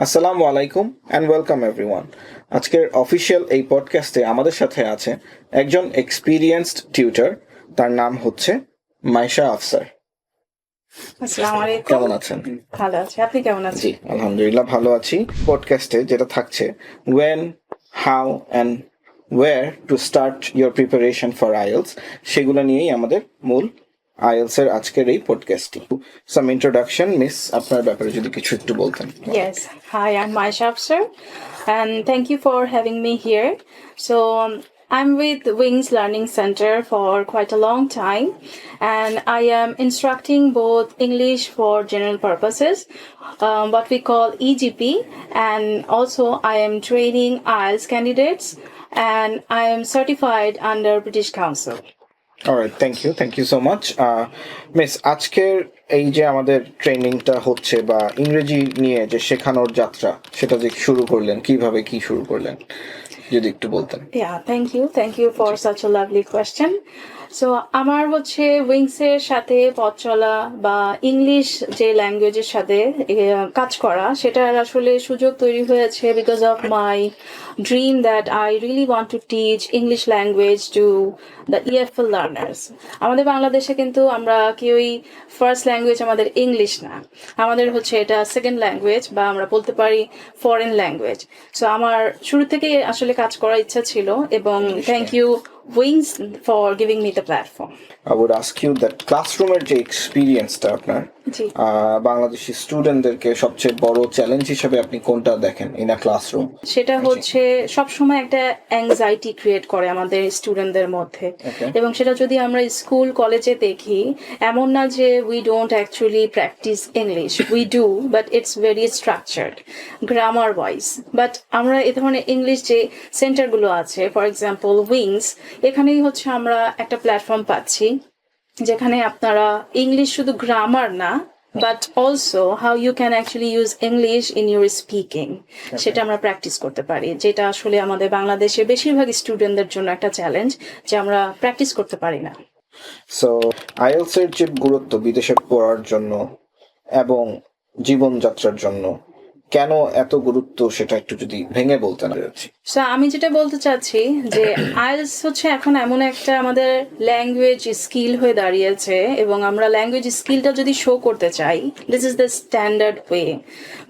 আসসালামু আলাইকুম and welcome everyone. আজকের অফিসিয়াল এই পডকাস্টে আমাদের সাথে আছে একজন এক্সপিরিয়েন্সড টিউটর, তার নাম হচ্ছে মাইশা আফসার। আসসালামু আলাইকুম। কেমন আছেন? ভালো আছি, আপনি কেমন আছেন? জি আলহামদুলিল্লাহ ভালো আছি। পডকাস্টে যেটা থাকছে when, how and where to start your preparation for IELTS, সেগুলো নিয়েই আমাদের মূল আইএলস এর আজকের এই পডকাস্টটি। সাম ইন্ট্রোডাকশন, মিস, আপনার ব্যাপারে যদি কিছু একটু বলতেন। Yes. Hi, I'm Maisha Afsar, and thank you for having me here. So, I'm with Wings Learning Center for quite a long time, and I am instructing both English for general purposes, what we call EGP, and also I am training IELTS candidates, and I am certified under British Council. Alright, thank you so much miss. আজকের এই যে আমাদের ট্রেনিংটা হচ্ছে বা ইংরেজি নিয়ে যে শেখানোর যাত্রা, সেটা যে শুরু করলেন, কিভাবে কি শুরু করলেন যদি একটু বলতেন। Yeah, thank you for such a lovely question. So আমার হচ্ছে উইংসের সাথে পথ চলা বা ইংলিশ যে ল্যাঙ্গুয়েজের সাথে কাজ করা, সেটার আসলে সুযোগ তৈরি হয়েছে because of my dream that I really want to teach English language to the EFL learners. আমাদের বাংলাদেশে কিন্তু আমরা কেউই ফার্স্ট ল্যাঙ্গুয়েজ আমাদের ইংলিশ না, আমাদের হচ্ছে এটা সেকেন্ড ল্যাঙ্গুয়েজ বা আমরা বলতে পারি ফরেন ল্যাঙ্গুয়েজ। সো আমার শুরু থেকেই আসলে কাজ করার ইচ্ছা ছিল, এবং thank you Wings for giving me the platform. I would ask you that ক্লাসরুমের যে এক্সপিরিয়েন্সটা আপনার, বাংলাদেশি স্টুডেন্টদেরকে সবচেয়ে বড় চ্যালেঞ্জ হিসেবে আপনি কোনটা দেখেন ইন আ ক্লাসরুম? সেটা হচ্ছে সবসময় একটা অ্যাংজাইটি ক্রিয়েট করে আমাদের স্টুডেন্টদের মধ্যে, এবং সেটা যদি আমরা স্কুল কলেজে দেখি, এমন না যে we don't actually practice English, we do, but it's very structured grammar wise. But আমরা এ ধরনের ইংলিশ যে সেন্টারগুলো আছে, ফর এক্সাম্পল উইংস, এখানেই হচ্ছে আমরা একটা প্ল্যাটফর্ম পাচ্ছি যেখানে আপনারা ইংলিশ শুধু গ্রামার না, but also how you can actually use English in your speaking, সেটা আমরা প্র্যাকটিস করতে পারি, যেটা আসলে আমাদের বাংলাদেশে বেশিরভাগ স্টুডেন্টদের জন্য একটা চ্যালেঞ্জ যে আমরা প্র্যাকটিস করতে পারি না। সো আইএলস এর যে গুরুত্ব বিদেশে পড়ার জন্য এবং জীবনযাত্রার জন্য কেন এত গুরুত্ব, সেটা একটু যদি ভেঙে বলতেন। সো আমি যেটা বলতে চাচ্ছি যে আইএলস হচ্ছে এখন এমন একটা আমাদের ল্যাঙ্গুয়েজ স্কিল হয়ে দাঁড়িয়েছে, এবং আমরা ল্যাঙ্গুয়েজ স্কিলটা যদি শো করতে চাই, this is the standard way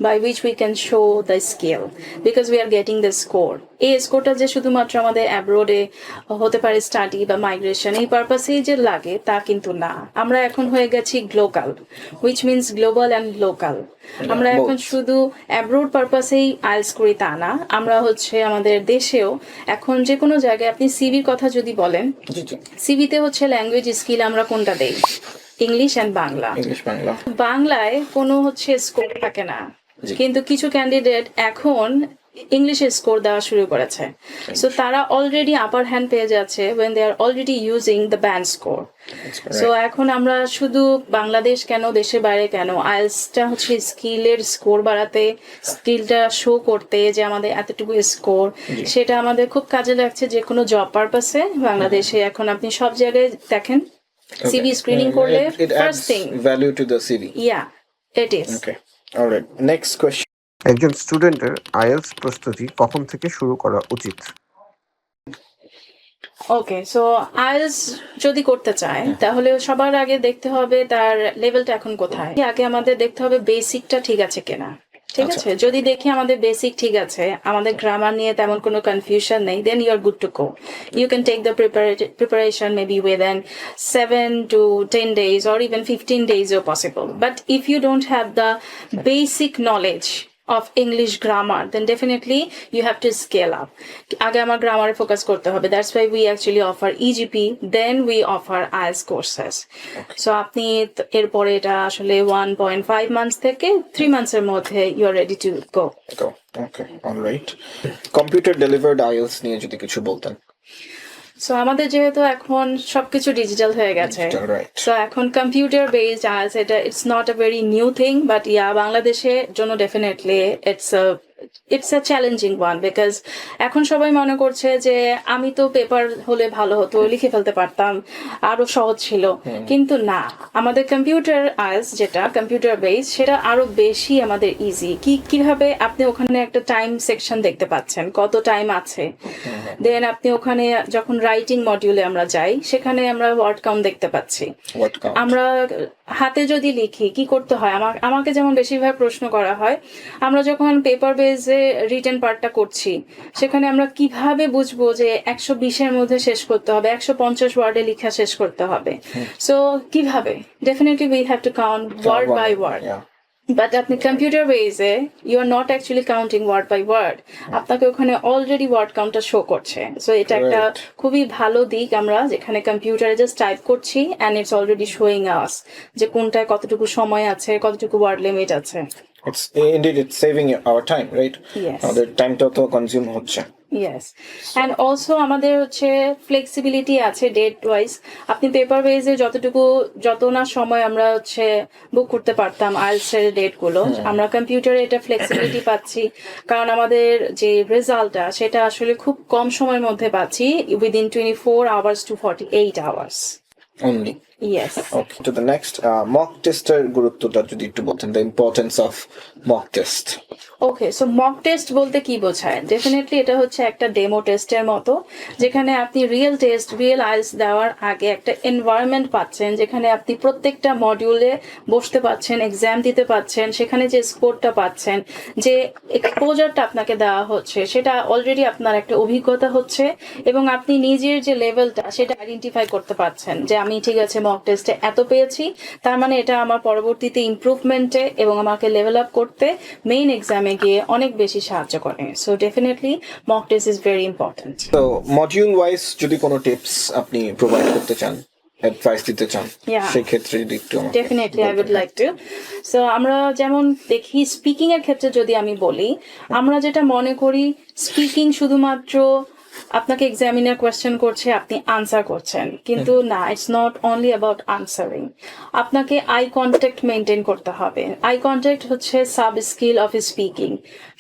by which we can show the skill, because we are getting the score. এই স্কোরটা যে শুধুমাত্র আমাদের অ্যাব্রোডে হতে পারে স্টাডি বা মাইগ্রেশন, এই পারপাসেই যে লাগে তা কিন্তু না। আমরা এখন হয়ে গেছি glocal, which means global and local. আমরা এখন শুধু অ্যাব্রোড পারপাসেই আইএলস করি তা না, আমরা হচ্ছে আমাদের দেশেও এখন যে কোনো জায়গায় আপনি সিভির কথা যদি বলেন, সিভিতে হচ্ছে ল্যাঙ্গুয়েজ স্কিল আমরা কোনটা দেই? English and Bangla. বাংলায় কোনো হচ্ছে স্কোর থাকে না, কিন্তু কিছু ক্যান্ডিডেট এখন ইংলিশে স্কোর দেওয়া শুরু করেছে। সো তারা অলরেডি আপার হ্যান্ড পেয়ে যাচ্ছে when they are already using the band score. So এখন আমরা শুধু বাংলাদেশ কেন, দেশের বাইরে কেন, আইএলসটা হচ্ছে স্কিলের স্কোর বাড়াতে, স্কিলটা শো করতে যে আমাদের এতটুকু স্কোর, সেটা আমাদের খুব কাজে লাগছে যে কোনো জব পারপাসে। বাংলাদেশে এখন আপনি সব জায়গায় দেখেন সিভি স্ক্রিনিং করলে first thing value to the CV. Yeah, it is. Okay, alright, next question. একজন স্টুডেন্টের আইএলস প্রস্তুতি কখন থেকে শুরু করা উচিত? ওকে, সো আইএলস যদি করতে চায় তাহলে সবার আগে দেখতে হবে তার লেভেলটা এখন কোথায়। আগে আমাদের দেখতে হবে বেসিকটা ঠিক আছে কিনা। ঠিক আছে, যদি দেখি আমাদের বেসিক ঠিক আছে, আমাদের গ্রামার নিয়ে তেমন কোনো কনফিউশন নেই, then you are good to go. You can take the preparation maybe within 7 to 10 days or even 15 days or possible. But if you don't have the basic knowledge of English grammar, then definitely you have to scale up. আগে আমার গ্রামারে focus করতে হবে। That's why we actually offer EGP, then we offer IELTS courses. So আপনি এরপরে এটা আসলে 1.5 months থেকে 3 months এর মধ্যে you are ready to go. Okay, alright. Computer delivered IELTS নিয়ে যদি কিছু বলতেন। সো আমাদের যেহেতু এখন সবকিছু ডিজিটাল হয়ে গেছে, সো এখন কম্পিউটার বেসড আইএলস, এটা it's not a very new thing, but বাংলাদেশের জন্য definitely it's a it's a challenging one, because এখন সবাই মনে করছে যে আমি তো পেপার হলে ভালো হতো, লিখে ফেলতে পারতাম, আরো সহজ ছিল, কিন্তু না, আমাদের কম্পিউটার যেটা কম্পিউটার বেস, সেটা আরো বেশি আমাদের ইজি। কিভাবে আপনি ওখানে একটা টাইম সেকশন দেখতে পাচ্ছেন, কত টাইম আছে, দেন আপনি ওখানে যখন রাইটিং মডিউলে আমরা যাই, সেখানে আমরা ওয়ার্ড কাউন্ট দেখতে পাচ্ছি। আমরা হাতে যদি লিখি কি করতে হয়, আমাকে যেমন বেশিরভাগ প্রশ্ন করা হয়, আমরা যখন পেপার বেসে রিটেন পার্টটা করছি, সেখানে আমরা কিভাবে বুঝবো যে 120-এর মধ্যে শেষ করতে হবে, 150 ওয়ার্ডে লেখা শেষ করতে হবে। সো কিভাবে, definitely we have to count word by word. But আপনি কম্পিউটার বেসে you are not actually counting word by word, আপনাকে ওখানে অলরেডি ওয়ার্ড কাউন্টটা শো করছে। সো এটা একটা খুবই ভালো দিক, আমরা যেখানে কম্পিউটারে জাস্ট টাইপ করছি and it's already showing us যে কোনটায় কতটুকু সময় আছে, কতটুকু ওয়ার্ড লিমিট আছে। It's saving our time, right? Yes. আমাদের টাইমটাও তো কনজিউম হচ্ছে। ইয়েস, অ্যান্ড অলসো আমাদের হচ্ছে ফ্লেক্সিবিলিটি আছে ডেট ওয়াইজ। আপনি পেপার বেজে যত না সময় আমরা হচ্ছে বুক করতে পারতাম আইএলটিএস এর ডেটগুলো, আমরা কম্পিউটারে এটা ফ্লেক্সিবিলিটি পাচ্ছি, কারণ আমাদের যে রেজাল্টটা সেটা আসলে খুব কম সময়ের মধ্যে পাচ্ছি, within 24 hours to 48 hours only. Yes. Okay, to the next, mock tester গুরুত্বটা যদি একটু বলতেন, the importance of mock test. Okay, so mock test বলতে কি বোঝায়? ডেফিনেটলি এটা হচ্ছে একটা ডেমো টেস্টের মতো, যেখানে আপনি রিয়েল আইএলটিএস দেওয়ার আগে একটা এনভায়রনমেন্ট পাচ্ছেন, যেখানে আপনি প্রত্যেকটা মডিউলে বসতে পাচ্ছেন, এক্সাম দিতে পাচ্ছেন, সেখানে যে স্কোরটা পাচ্ছেন, যে এক্সপোজারটা আপনাকে দেওয়া হচ্ছে, সেটা অলরেডি আপনার একটা অভিজ্ঞতা হচ্ছে, এবং আপনি নিজের যে লেভেলটা সেটা আইডেন্টিফাই করতে পারছেন যে আমি ঠিক আছে মক টেস্টে এত পেয়েছি, তার মানে এটা আমার পরবর্তীতে ইমপ্রুভমেন্টে এবং আমাকে লেভেল আপ করতে মেইন এক্সামে গিয়ে অনেক বেশি সাহায্য করে। So definitely mock test is very important. তো মডিউল ওয়াইজ যদি কোনো টিপস আপনি প্রোভাইড করতে চান, অ্যাডভাইস দিতে চান, সেই ক্ষেত্রে যদি একটু definitely I would like to. So আমরা যেমন দেখি স্পিকিং এর ক্ষেত্রে যদি আমি বলি, আমরা যেটা মনে করি স্পিকিং শুধুমাত্র আপনাকে এক্সামিনার কোয়েশ্চেন করছে, আপনি আনসার করছেন, কিন্তু না, it's not only about answering. আপনাকে আই কন্ট্যাক্ট মেনটেন করতে হবে। আই কন্ট্যাক্ট হচ্ছে sub skill of speaking.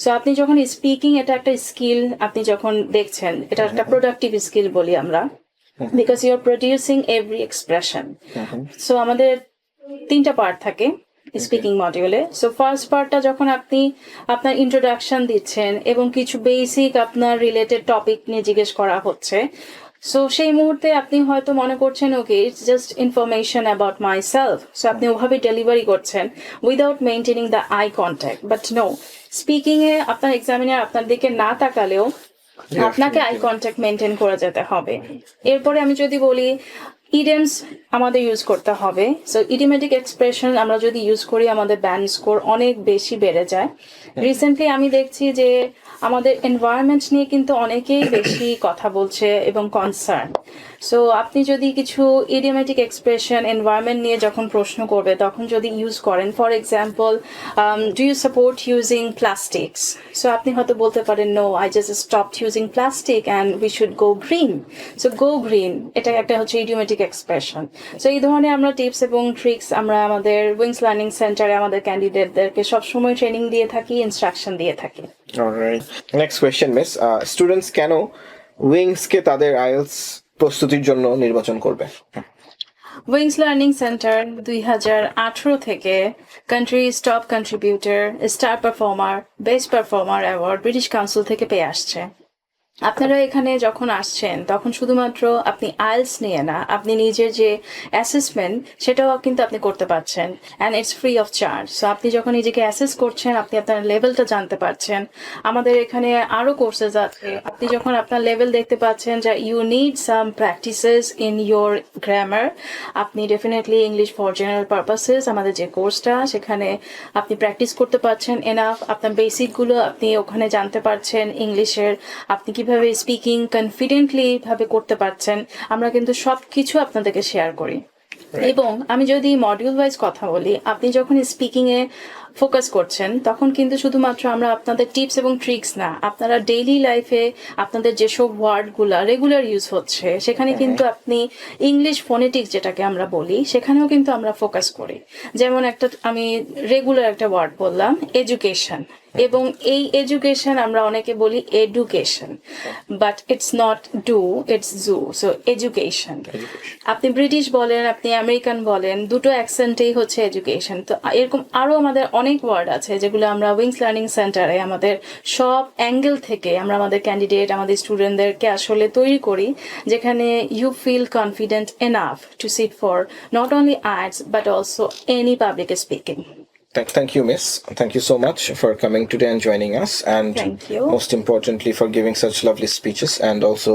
So আপনি যখন স্পিকিং, এটা একটা স্কিল, আপনি যখন দেখছেন, এটা একটা প্রোডাক্টিভ স্কিল বলি আমরা, because you are producing every expression. So আমাদের 3টা পার্ট থাকে স্পিকিং মডিউলে। সো ফার্স্ট পার্টটা যখন আপনি আপনার ইন্ট্রোডাকশন দিচ্ছেন এবং কিছু বেসিক আপনার রিলেটেড টপিক নিয়ে জিজ্ঞেস করা হচ্ছে, সো সেই মুহূর্তে আপনি হয়তো মনে করছেন okay it's just information about myself, so আপনি ওভাবে ডেলিভারি করছেন without maintaining the eye contact. But no, স্পিকিংয়ে আপনার এক্সামিনার আপনার দিকে না তাকালেও আপনাকে আই কন্ট্যাক্ট মেনটেন করে যেতে হবে। এরপরে আমি যদি বলি ইডিয়মস আমাদের ইউজ করতে হবে। সো ইডিওমেটিক এক্সপ্রেশন আমরা যদি ইউজ করি, আমাদের ব্যান্ড স্কোর অনেক বেশি বেড়ে যায়। রিসেন্টলি আমি দেখছি যে আমাদের এনভায়রনমেন্ট নিয়ে কিন্তু অনেকেই বেশি কথা বলছে এবং কনসার্ন। সো আপনি যদি কিছু ইডিওমেটিক এক্সপ্রেশন এনভায়রনমেন্ট নিয়ে যখন প্রশ্ন করবে, তখন যদি ইউজ করেন, for example, do you support using plastics? So আপনি হয়তো বলতে পারেন, no, I just stopped using plastic and we should go green. So go green, এটা একটা হচ্ছে ইডিওমেটিক এক্সপ্রেশন। সো এই ধরনের আমরা টিপস এবং ট্রিক্স আমরা আমাদের উইংস লার্নিং সেন্টারে আমাদের ক্যান্ডিডেটদেরকে সবসময় ট্রেনিং দিয়ে থাকি, ইনস্ট্রাকশন দিয়ে থাকি। Alright, next question miss, students কেন উইংসকে তাদের আইএলটিএস প্রস্তুতির জন্য নির্বাচন করবে? উইংস লার্নিং সেন্টার 2018 থেকে countries top contributor, star performer, best performer award British council থেকে পেয়ে আসছে। আপনারা এখানে যখন আসছেন, তখন শুধুমাত্র আপনি আইএলটিএস নিয়ে না, আপনি নিজের যে অ্যাসেসমেন্ট সেটাও কিন্তু আপনি করতে পারছেন, and it's free of charge. So আপনি যখন নিজেকে অ্যাসেস করছেন, আপনি আপনার লেভেলটা জানতে পারছেন। আমাদের এখানে আরও কোর্সেস আছে। আপনি যখন আপনার লেভেল দেখতে পাচ্ছেন যে you need some practices in your grammar, আপনি definitely English for general purposes আমাদের যে কোর্সটা, সেখানে আপনি প্র্যাকটিস করতে পারছেন এনাফ, আপনার বেসিকগুলো আপনি ওখানে জানতে পারছেন ইংলিশের, আপনি কিভাবে স্পিকিং কনফিডেন্টলি ভাবে করতে পারছেন, আমরা কিন্তু সবকিছু আপনাদেরকে শেয়ার করি। এবং আমি যদি মডিউল ওয়াইজ কথা বলি, আপনি যখন স্পিকিংয়ে ফোকাস করছেন, তখন কিন্তু শুধুমাত্র আমরা আপনাদের টিপস এবং ট্রিক্স না, আপনারা ডেইলি লাইফে আপনাদের যেসব ওয়ার্ডগুলা রেগুলার ইউজ হচ্ছে সেখানে কিন্তু আপনি ইংলিশ ফোনেটিক্স যেটাকে আমরা বলি সেখানেও কিন্তু আমরা ফোকাস করি। যেমন আমি রেগুলার একটা ওয়ার্ড বললাম এডুকেশন, এবং এই এডুকেশন আমরা অনেকে বলি education, but it's not do, it's ju. So education, আপনি ব্রিটিশ বলেন, আপনি আমেরিকান বলেন, দুটো অ্যাকসেন্টেই হচ্ছে এডুকেশন। তো এরকম আরও আমাদের অনেক ওয়ার্ড আছে যেগুলো আমরা উইংস লার্নিং সেন্টারে আমাদের সব অ্যাঙ্গেল থেকে আমরা আমাদের ক্যান্ডিডেট, আমাদের স্টুডেন্টদেরকে আসলে তৈরি করি, যেখানে you feel confident enough to sit for not only IELTS but also any public speaking. Thank you, Miss. Thank you so much for coming today and joining us, and Thank you. most importantly for giving such lovely speeches, and also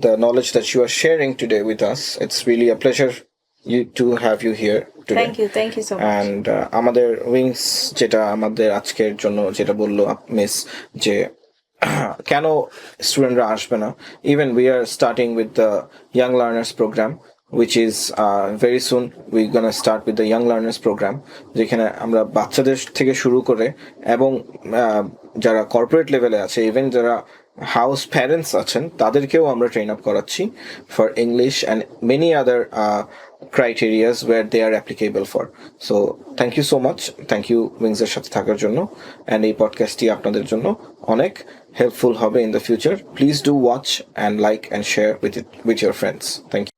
the knowledge that you are sharing today with us. It's really a pleasure to have you here today. Thank you so much. And আমাদের wings যেটা আমাদের আজকের জন্য যেটা বললো miss, যে কেন স্টুডেন্টরা আসবে না, even we are starting with the young learners program, which is very soon we're gonna start with the young learners program, যেখানে আমরা বাচ্চাদের থেকে শুরু করে এবং যারা কর্পোরেট লেভেলে আছে, ইভেন যারা হাউস প্যারেন্টস আছেন তাদেরকেও আমরা ট্রেন আপ করাচ্ছি for English and many other criterias where they are applicable for. So thank you so much, thank you উইংসের সাথে থাকার জন্য, অ্যান্ড এই পডকাস্টটি আপনাদের জন্য অনেক হেল্পফুল হবে in the future. Please do watch and like and share with your friends. Thank you.